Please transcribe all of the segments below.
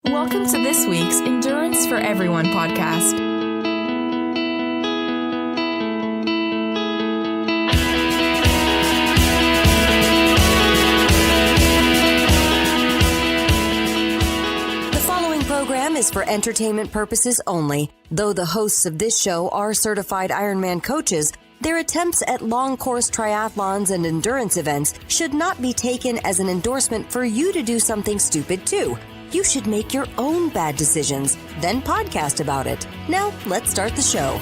Welcome to this week's Endurance for Everyone podcast. The following program is for entertainment purposes only. Though the hosts of this show are certified Ironman coaches, their attempts at long-course triathlons and endurance events should not be taken as an endorsement for you to do something stupid too. You should make your own bad decisions, then podcast about it. Now, let's start the show.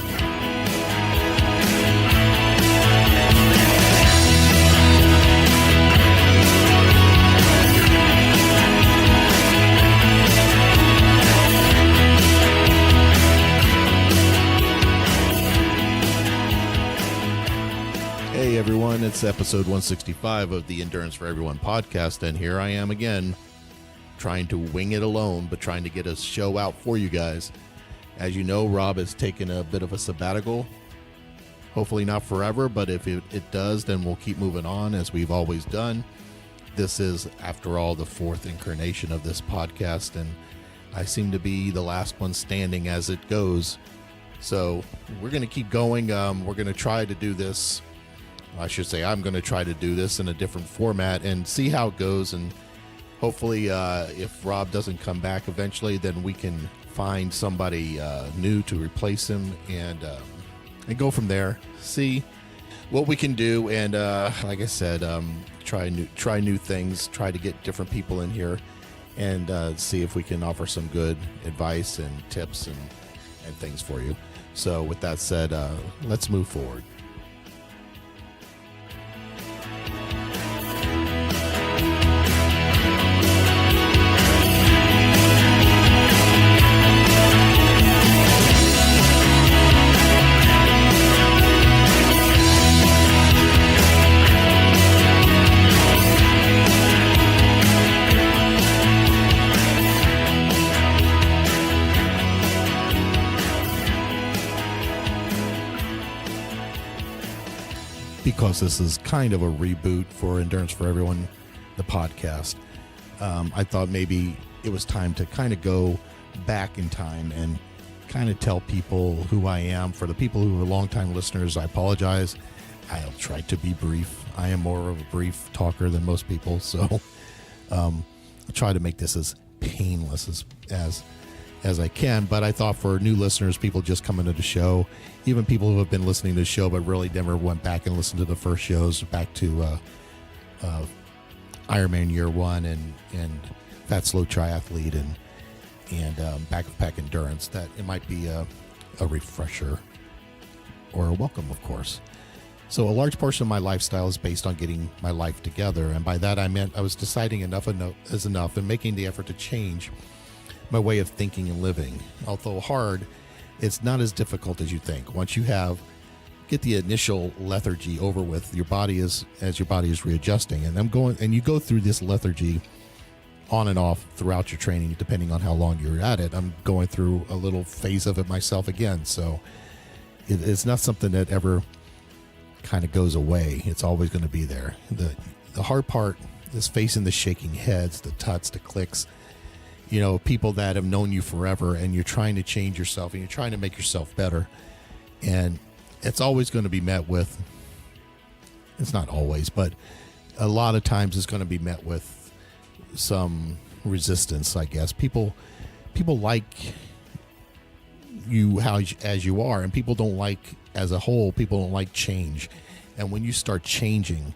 Hey everyone, it's episode 165 of the Endurance for Everyone podcast, and here I am again, trying to wing it alone, but trying to get a show out for you guys. As you know, Rob has taken a bit of a sabbatical. Hopefully not forever, but if it does, then we'll keep moving on as we've always done. This is, after all, the fourth incarnation of this podcast, and I seem to be the last one standing as it goes. So we're going to keep going. We're going to try to do this. I should say I'm going to try to do this in a different format and see how it goes, and hopefully, if Rob doesn't come back eventually, then we can find somebody new to replace him and go from there. See what we can do, and like I said, try new things. Try to get different people in here, and see if we can offer some good advice and tips and things for you. So, with that said, let's move forward. Because this is kind of a reboot for Endurance for Everyone, the podcast, I thought maybe it was time to kind of go back in time and kind of tell people who I am. For the people who are longtime listeners, I apologize. I'll try to be brief. I am more of a brief talker than most people, so I'll try to make this as painless as I can. But I thought for new listeners, people just coming to the show, even people who have been listening to the show but really never went back and listened to the first shows, back to Ironman Year One and Fat Slow Triathlete and Backpack Endurance, that it might be a refresher or a welcome, of course. So a large portion of my lifestyle is based on getting my life together, and by that I meant I was deciding enough is enough and making the effort to change my way of thinking and living. Although hard, it's not as difficult as you think. Once you get the initial lethargy over with, your body is readjusting, and you go through this lethargy on and off throughout your training, depending on how long you're at it. I'm going through a little phase of it myself again, so it's not something that ever kind of goes away. It's always going to be there. The hard part is facing the shaking heads, the tuts, the clicks. You know, people that have known you forever, and you're trying to change yourself and you're trying to make yourself better. And it's always going to be met with, it's not always, but a lot of times it's going to be met with some resistance, I guess. People like you as you are, and people don't like, as a whole, people don't like change. And when you start changing,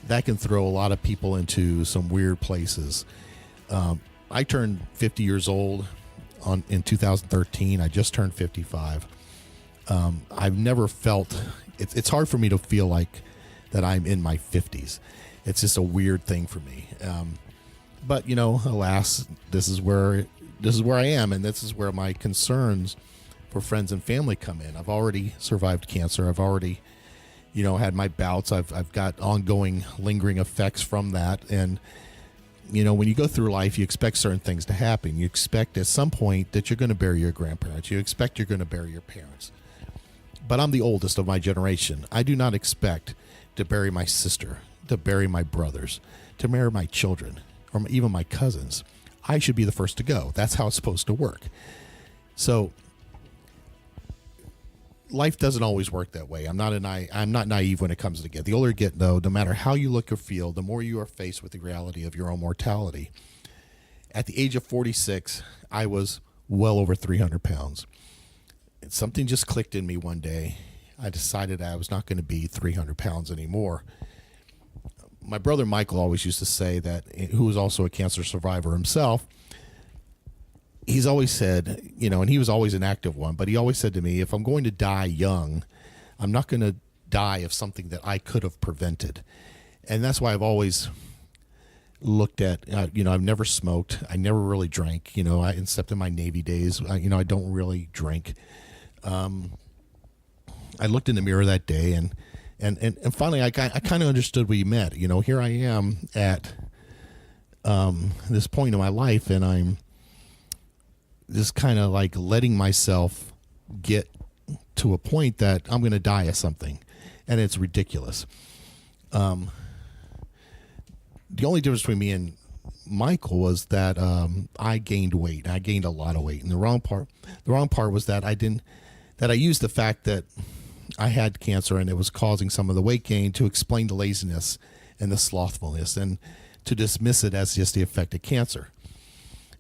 that can throw a lot of people into some weird places. I turned 50 years old in 2013. I just turned 55. I've never felt, it's hard for me to feel like that I'm in my 50s. It's just a weird thing for me. But, you know, alas, this is where I am, and this is where my concerns for friends and family come in. I've already survived cancer. I've already, had my bouts. I've got ongoing lingering effects from that. And, when you go through life, you expect certain things to happen. You expect at some point that you're going to bury your grandparents. You expect you're going to bury your parents. But I'm the oldest of my generation. I do not expect to bury my sister, to bury my brothers, to bury my children, or even my cousins. I should be the first to go. That's how it's supposed to work. So life doesn't always work that way. I'm not naive when it comes to get. The older you get, though, no matter how you look or feel, the more you are faced with the reality of your own mortality. At the age of 46, I was well over 300 pounds. And something just clicked in me one day. I decided I was not going to be 300 pounds anymore. My brother Michael always used to say that, who was also a cancer survivor himself, he's always said, and he was always an active one, but he always said to me, if I'm going to die young, I'm not going to die of something that I could have prevented. And that's why I've always looked at, I've never smoked. I never really drank, except in my Navy days. I don't really drink. I looked in the mirror that day and finally I kind of understood what he meant. Here I am at this point in my life, and I'm just kind of like letting myself get to a point that I'm going to die of something, and it's ridiculous. The only difference between me and Michael was that I gained weight. I gained a lot of weight, and the wrong part was that I used the fact that I had cancer and it was causing some of the weight gain to explain the laziness and the slothfulness, and to dismiss it as just the effect of cancer.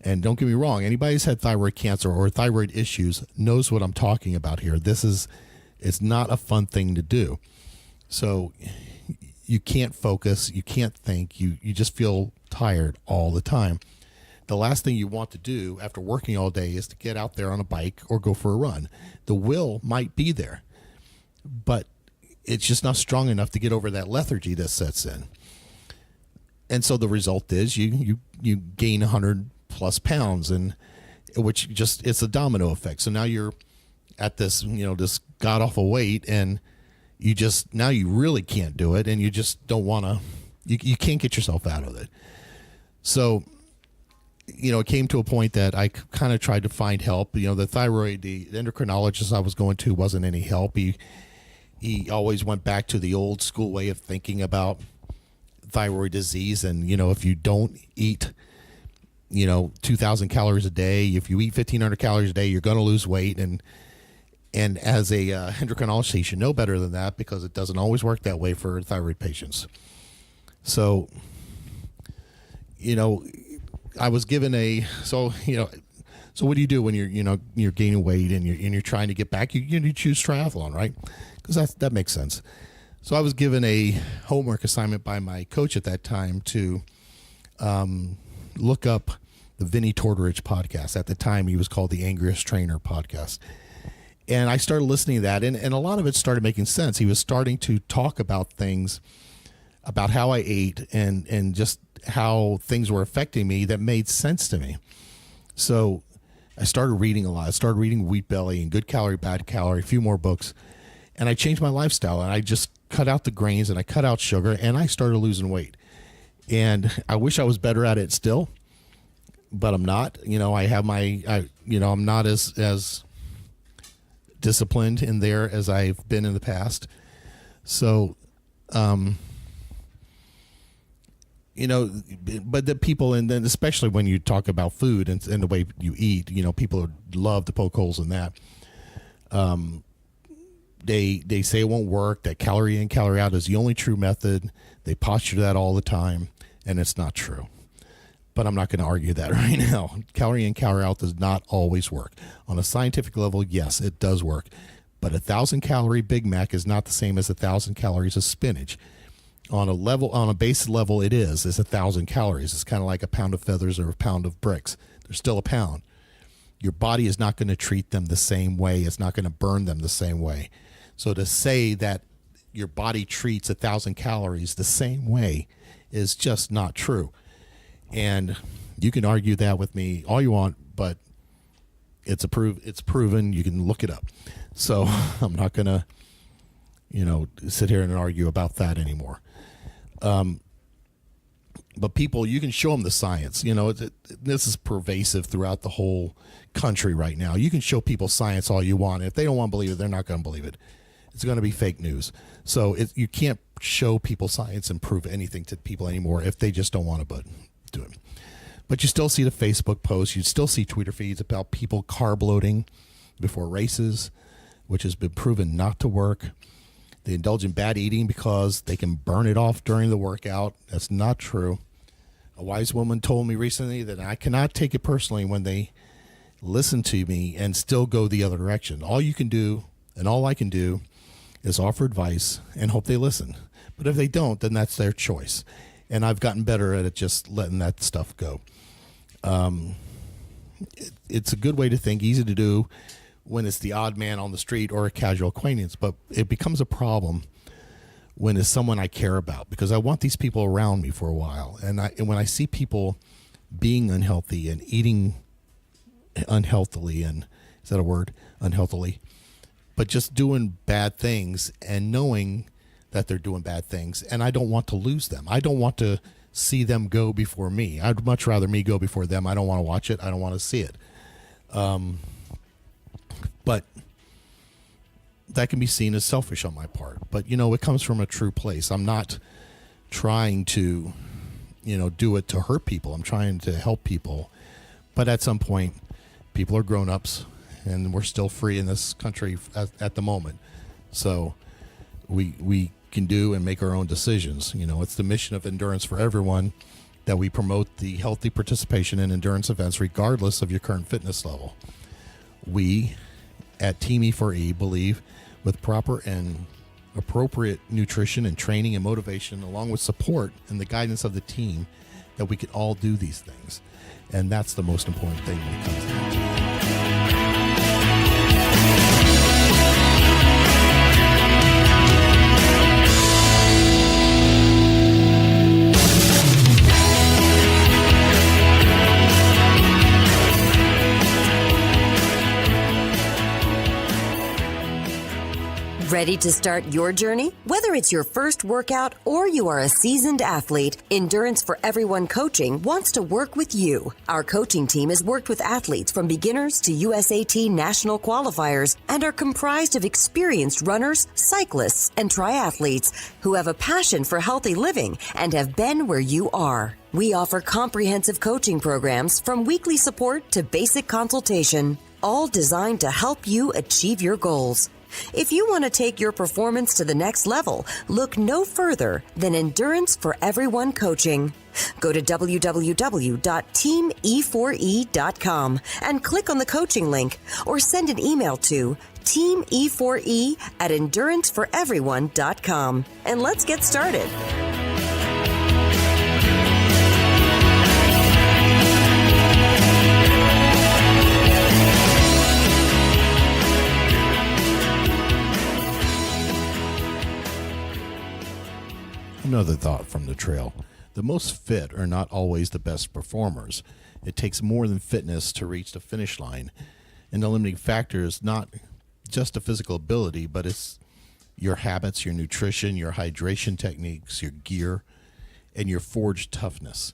And don't get me wrong, anybody who's had thyroid cancer or thyroid issues knows what I'm talking about here. It's not a fun thing to do. So you can't focus, you can't think, you just feel tired all the time. The last thing you want to do after working all day is to get out there on a bike or go for a run. The will might be there, but it's just not strong enough to get over that lethargy that sets in. And so the result is you gain 100 plus pounds, and which just, it's a domino effect. So now you're at this, this god awful weight, and now you really can't do it, and you just don't want to, you can't get yourself out of it. So, it came to a point that I kind of tried to find help. The endocrinologist I was going to wasn't any help. He always went back to the old school way of thinking about thyroid disease. And, if you don't eat, 2,000 calories a day, if you eat 1,500 calories a day, you're going to lose weight. And as a endocrinologist, you should know better than that, because it doesn't always work that way for thyroid patients. So, I was given so what do you do when you're gaining weight and you're trying to get back? You choose triathlon, right? Because that makes sense. So I was given a homework assignment by my coach at that time to look up the Vinnie Tortorich podcast. At the time, he was called the Angriest Trainer podcast. And I started listening to that, and a lot of it started making sense. He was starting to talk about things, about how I ate and just how things were affecting me that made sense to me. So I started reading a lot. I started reading Wheat Belly and Good Calorie, Bad Calorie, a few more books. And I changed my lifestyle, and I just cut out the grains and I cut out sugar, and I started losing weight. And I wish I was better at it still, but I'm not. I have I'm not as disciplined in there as I've been in the past. So, but the people, and then especially when you talk about food and the way you eat, people love to poke holes in that. They say it won't work, that calorie in, calorie out is the only true method. They posture that all the time, and it's not true. But I'm not going to argue that right now. Calorie in, calorie out does not always work. On a scientific level, yes, it does work. But 1,000 calorie Big Mac is not the same as 1,000 calories of spinach. On a base level, it's 1,000 calories. It's kind of like a pound of feathers or a pound of bricks. They're still a pound. Your body is not going to treat them the same way. It's not going to burn them the same way. So to say that your body treats 1,000 calories the same way is just not true. And you can argue that with me all you want, but it's proven. You can look it up. So I'm not going to, sit here and argue about that anymore. But people, you can show them the science. This is pervasive throughout the whole country right now. You can show people science all you want. If they don't want to believe it, they're not going to believe it. It's going to be fake news. So you can't show people science and prove anything to people anymore if they just don't want to do it. But you still see the Facebook posts. You still see Twitter feeds about people carb loading before races, which has been proven not to work. They indulge in bad eating because they can burn it off during the workout. That's not true. A wise woman told me recently that I cannot take it personally when they listen to me and still go the other direction. All you can do, and all I can do, is offer advice and hope they listen. But if they don't, then that's their choice. And I've gotten better at it, just letting that stuff go. It's a good way to think, easy to do when it's the odd man on the street or a casual acquaintance, but it becomes a problem when it's someone I care about, because I want these people around me for a while. And when I see people being unhealthy and eating unhealthily, and is that a word? Unhealthily, but just doing bad things and knowing that they're doing bad things, and I don't want to lose them. I don't want to see them go before me. I'd much rather me go before them. I don't want to watch it. I don't want to see it. But that can be seen as selfish on my part. But, it comes from a true place. I'm not trying to, do it to hurt people. I'm trying to help people. But at some point, people are grown-ups, and we're still free in this country at the moment. So we can do and make our own decisions. It's the mission of Endurance for Everyone that we promote the healthy participation in endurance events regardless of your current fitness level. We at teamE4E believe with proper and appropriate nutrition and training and motivation, along with support and the guidance of the team, that we can all do these things. And that's the most important thing when it comes down to it. Ready to start your journey? Whether it's your first workout or you are a seasoned athlete, Endurance for Everyone Coaching wants to work with you. Our coaching team has worked with athletes from beginners to USAT national qualifiers and are comprised of experienced runners, cyclists, and triathletes who have a passion for healthy living and have been where you are. We offer comprehensive coaching programs from weekly support to basic consultation, all designed to help you achieve your goals. If you want to take your performance to the next level, look no further than Endurance for Everyone Coaching. Go to www.teamE4E.com and click on the coaching link, or send an email to teamE4E@enduranceforeveryone.com. And let's get started. Another thought from the trail. The most fit are not always the best performers. It takes more than fitness to reach the finish line. And the limiting factor is not just a physical ability, but it's your habits, your nutrition, your hydration techniques, your gear, and your forged toughness.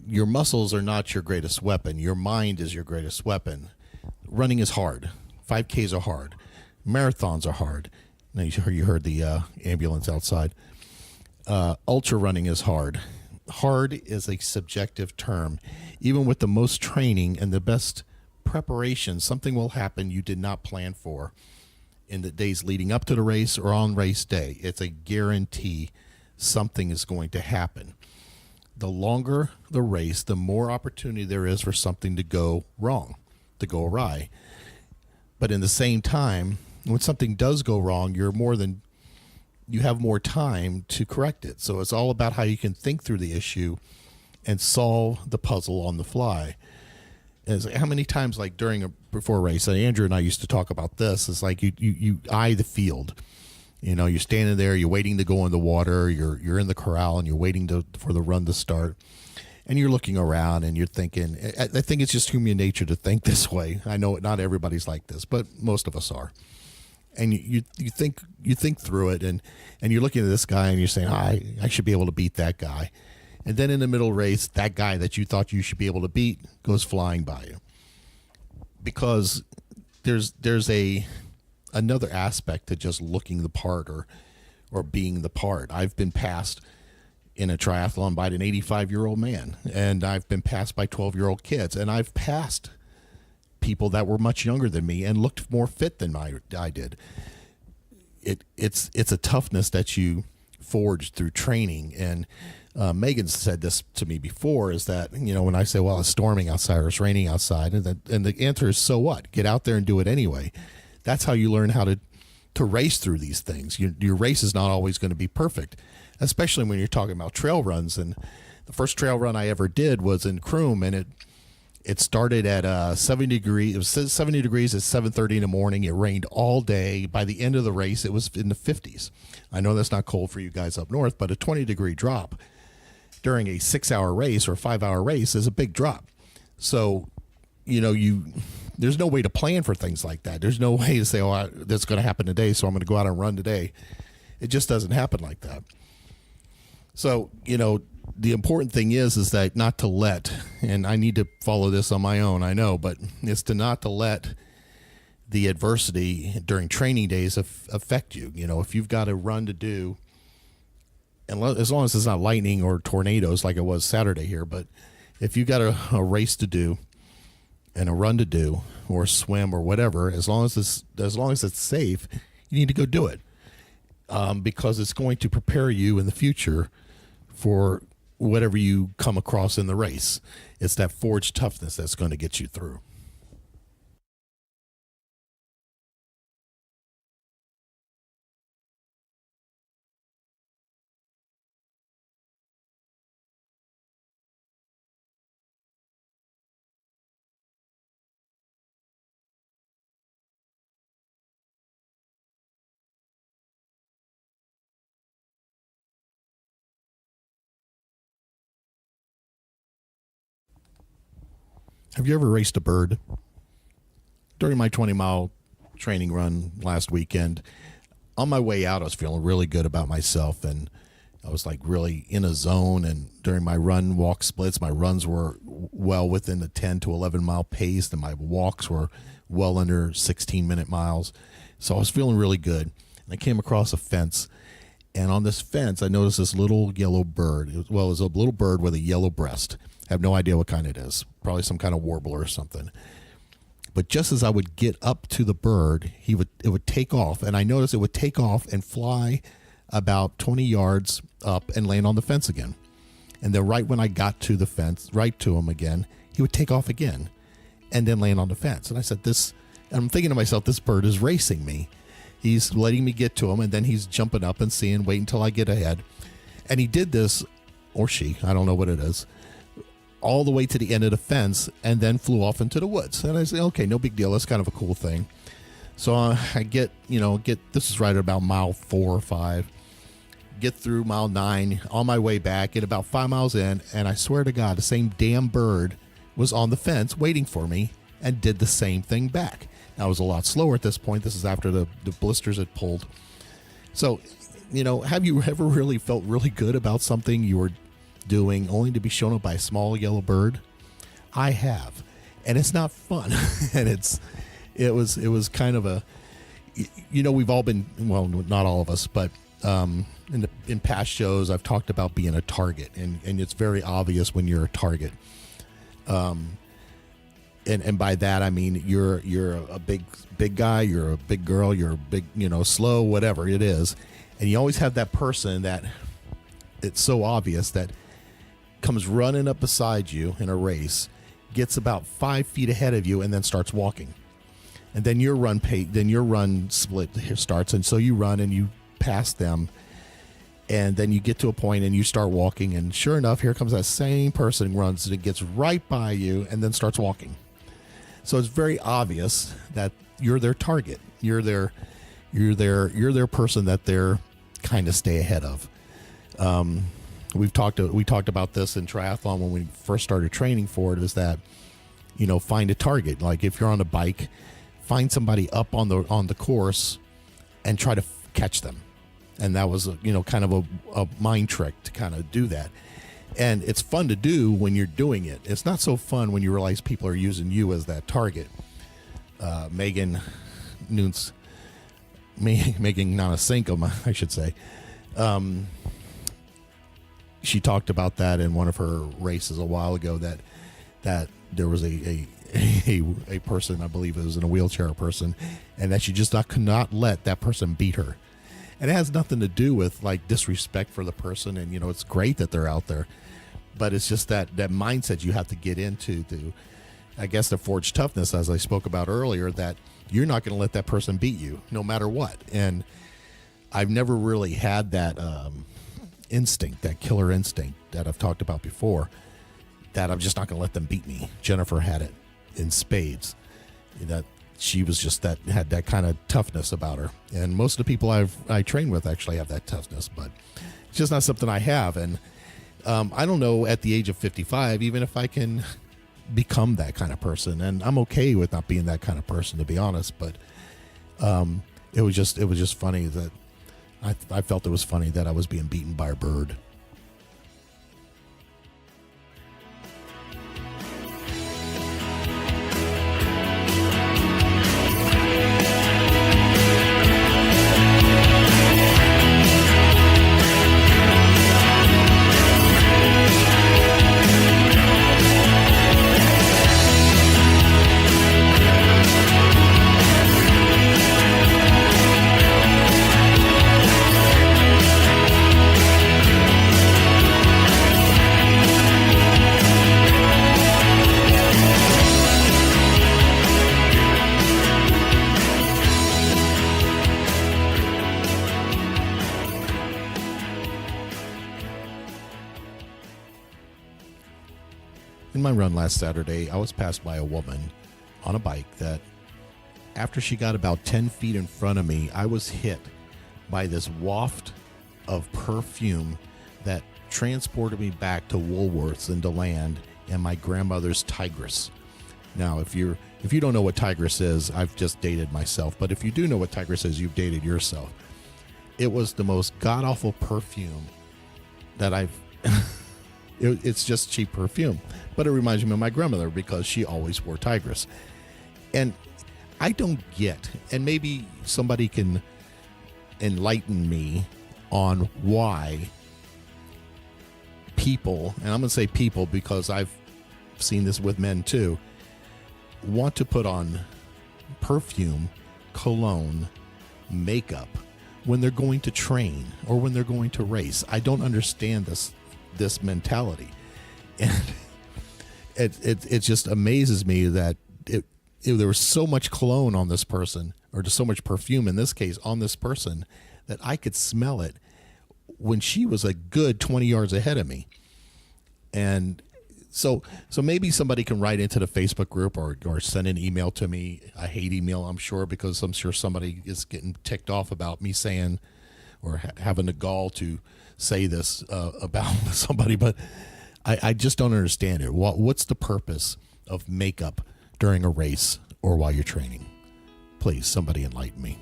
Your muscles are not your greatest weapon. Your mind is your greatest weapon. Running is hard. 5Ks are hard. Marathons are hard. Now you heard the ambulance outside. Ultra running is hard. Hard is a subjective term. Even with the most training and the best preparation, something will happen you did not plan for in the days leading up to the race or on race day. It's a guarantee something is going to happen. The longer the race, the more opportunity there is for something to go wrong, to go awry. But in the same time, when something does go wrong, you have more time to correct it. So it's all about how you can think through the issue and solve the puzzle on the fly. And it's like, how many times, like before a race, Andrew and I used to talk about this. It's like you eye the field. You're standing there, you're waiting to go in the water, you're in the corral, and you're waiting for the run to start. And you're looking around and you're thinking, I think it's just human nature to think this way. I know not everybody's like this, but most of us are. And you think through it, and you're looking at this guy and you're saying, I should be able to beat that guy. And then in the middle race, that guy that you thought you should be able to beat goes flying by you. Because there's another aspect to just looking the part or being the part. I've been past in a triathlon by an 85-year-old man, and I've been passed by 12-year-old kids, and I've passed people that were much younger than me and looked more fit than I did. It's a toughness that you forge through training. And Megan said this to me before, is that, when I say, well, it's storming outside or it's raining outside, and the answer is, so what? Get out there and do it anyway. That's how you learn how to race through these things. Your race is not always going to be perfect, especially when you're talking about trail runs. And the first trail run I ever did was in Croom, and it started at 70 degrees. It was 70 degrees at 7:30 in the morning. It rained all day. By the end of the race, it was in the 50s. I know that's not cold for you guys up north, but a 20-degree drop during a 6-hour race or a 5-hour race is a big drop. So, there's no way to plan for things like that. There's no way to say, that's going to happen today, so I'm going to go out and run today. It just doesn't happen like that. So, the important thing is that not to let, and I need to follow this on my own, I know, but it's not to let the adversity during training days affect you. If you've got a run to do, and as long as it's not lightning or tornadoes like it was Saturday here, but if you've got a race to do and a run to do or swim or whatever, as long as it's safe, you need to go do it, because it's going to prepare you in the future for whatever you come across in the race. It's that forged toughness that's going to get you through. Have you ever raced a bird? During my 20-mile training run last weekend, on my way out, I was feeling really good about myself, and I was like really in a zone. And during my run walk splits, my runs were well within the 10 to 11 mile pace, and my walks were well under 16-minute miles. So I was feeling really good. And I came across a fence, and on this fence, I noticed this little yellow bird. It was a little bird with a yellow breast. I have no idea what kind it is. Probably some kind of warbler or something. But just as I would get up to the bird, it would take off, and I noticed it would take off and fly about 20 yards up and land on the fence again. And then right when I got to the fence, right to him again, he would take off again and then land on the fence. And I said, and I'm thinking to myself, this bird is racing me. He's letting me get to him, and then he's jumping up and wait until I get ahead. And he did this, or she, I don't know what it is, all the way to the end of the fence, and then flew off into the woods. And I say, okay, no big deal. That's kind of a cool thing. So I get, this is right at about mile 4 or 5, get through mile 9, on my way back, get about 5 miles in, and I swear to God, the same damn bird was on the fence waiting for me and did the same thing back. Now, I was a lot slower at this point. This is after the blisters had pulled. So, have you ever really felt really good about something you were doing only to be shown up by a small yellow bird? I have, and it's not fun. And it was kind of we've all been, well, not all of us, but in past shows I've talked about being a target, and it's very obvious when you're a target. And by that I mean you're a big guy, you're a big girl, you're a big, slow, whatever it is, and you always have that person that it's so obvious that comes running up beside you in a race, gets about 5 feet ahead of you, and then starts walking. And then your run split starts, and so you run and you pass them, and then you get to a point and you start walking, and sure enough, here comes that same person, runs and gets right by you and then starts walking. So it's very obvious that you're their target. You're their person that they're kind of stay ahead of. We talked about this in triathlon when we first started training for it, is that, find a target. Like if you're on a bike, find somebody up on the course and try to catch them. And that was, kind of a mind trick to kind of do that. And it's fun to do when you're doing it. It's not so fun when you realize people are using you as that target. Megan Nanasinkum, I should say. she talked about that in one of her races a while ago, that there was a person, I believe it was in a wheelchair person, and that she just could not let that person beat her. And it has nothing to do with like disrespect for the person. And, it's great that they're out there, but it's just that mindset you have to get into I guess, to forge toughness, as I spoke about earlier, that you're not going to let that person beat you no matter what. And I've never really had that instinct, that killer instinct that I've talked about before, that I'm just not going to let them beat me. Jennifer had it in spades, that she was just had that kind of toughness about her. And most of the people I train with actually have that toughness, but it's just not something I have. And I don't know at the age of 55, even if I can become that kind of person. And I'm okay with not being that kind of person, to be honest. But it was just funny that I felt it was funny that I was being beaten by a bird. In my run last Saturday, I was passed by a woman on a bike that, after she got about 10 feet in front of me, I was hit by this waft of perfume that transported me back to Woolworths and DeLand and my grandmother's Tigress. Now, if you don't know what Tigress is, I've just dated myself. But if you do know what Tigress is, you've dated yourself. It was the most god-awful perfume that I've... It's just cheap perfume, but it reminds me of my grandmother because she always wore Tigress. And I don't get, and maybe somebody can enlighten me on why people, and I'm going to say people because I've seen this with men too, want to put on perfume, cologne, makeup when they're going to train or when they're going to race. I don't understand this mentality, and it just amazes me that there was so much cologne on this person, or just so much perfume in this case on this person, that I could smell it when she was a good 20 yards ahead of me. And so maybe somebody can write into the Facebook group or send an email to me. I hate email, I'm sure, because I'm sure somebody is getting ticked off about me saying or having the gall to say this about somebody, but I just don't understand it. What's the purpose of makeup during a race or while you're training? Please, somebody enlighten me.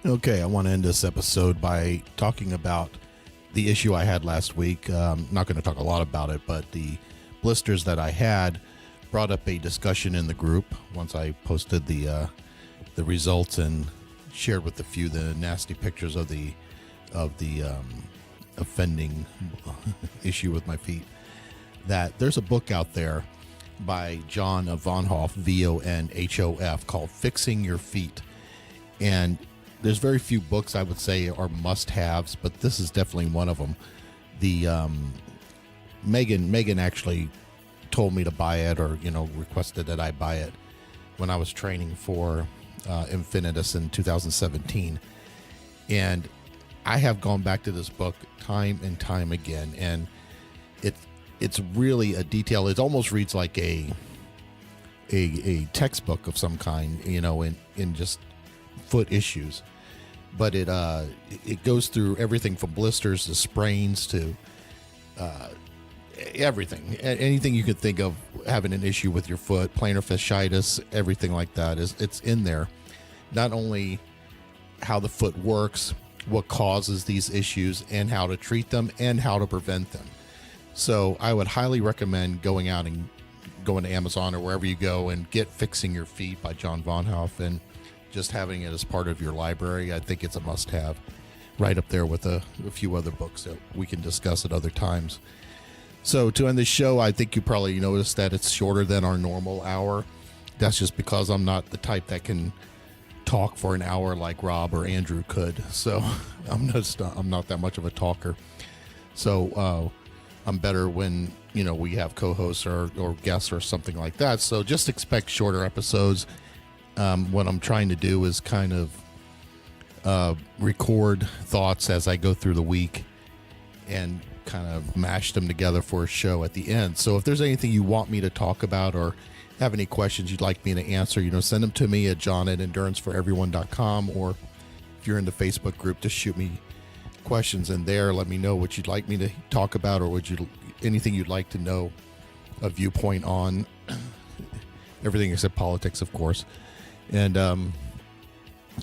Okay, I want to end this episode by talking about the issue I had last week. I'm not going to talk a lot about it, but the blisters that I had brought up a discussion in the group once I posted the results and shared with a few the nasty pictures of the offending issue with my feet. That there's a book out there by John Vonhoff, Vonhoff, called Fixing Your Feet. And there's very few books I would say are must-haves, but this is definitely one of them. The Megan actually told me to buy it, or requested that I buy it when I was training for Infinitus in 2017, and I have gone back to this book time and time again, and it's really a detail. It almost reads like a textbook of some kind, in just foot issues. But it goes through everything from blisters to sprains to everything, anything you could think of having an issue with your foot, plantar fasciitis, everything like that it's in there. Not only how the foot works, what causes these issues, and how to treat them and how to prevent them. So I would highly recommend going to Amazon or wherever you go and get Fixing Your Feet by John Vonhoff and just having it as part of your library, I think it's a must-have, right up there with a few other books that we can discuss at other times. So to end the show, I think you probably noticed that it's shorter than our normal hour. That's just because I'm not the type that can talk for an hour like Rob or Andrew could. So I'm not that much of a talker. So I'm better when, we have co-hosts or guests or something like that. So just expect shorter episodes. What I'm trying to do is kind of record thoughts as I go through the week and kind of mash them together for a show at the end. So if there's anything you want me to talk about or have any questions you'd like me to answer, send them to me at john@enduranceforeveryone.com, or if you're in the Facebook group, just shoot me questions in there. Let me know what you'd like me to talk about, or anything you'd like to know a viewpoint on. Everything except politics, of course. And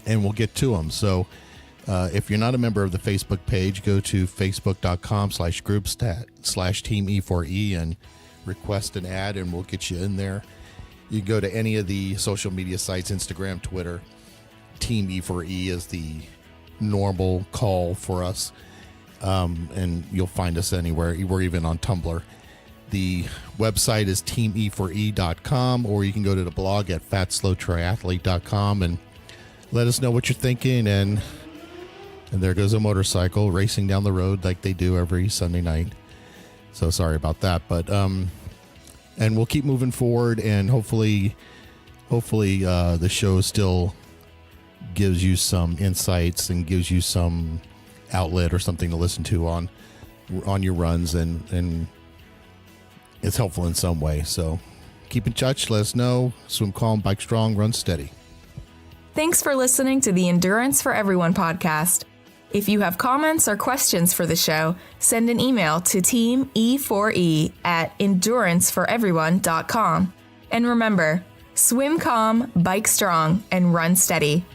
we'll get to them. So if you're not a member of the Facebook page, go to facebook.com/groups/teamE4E and request an ad, and we'll get you in there. You can go to any of the social media sites, Instagram, Twitter. teamE4E is the normal call for us, and you'll find us anywhere. We're even on Tumblr. The website is teamE4E.com, or you can go to the blog at fatslowtriathlete.com and let us know what you're thinking. And there goes a motorcycle racing down the road like they do every Sunday night. So sorry about that, but and we'll keep moving forward, and hopefully the show still gives you some insights and gives you some outlet or something to listen to on your runs, and it's helpful in some way. So keep in touch. Let us know. Swim calm, bike strong, run steady. Thanks for listening to the Endurance for Everyone podcast. If you have comments or questions for the show, send an email to teamE4E@enduranceforeveryone.com. And remember, swim calm, bike strong, and run steady.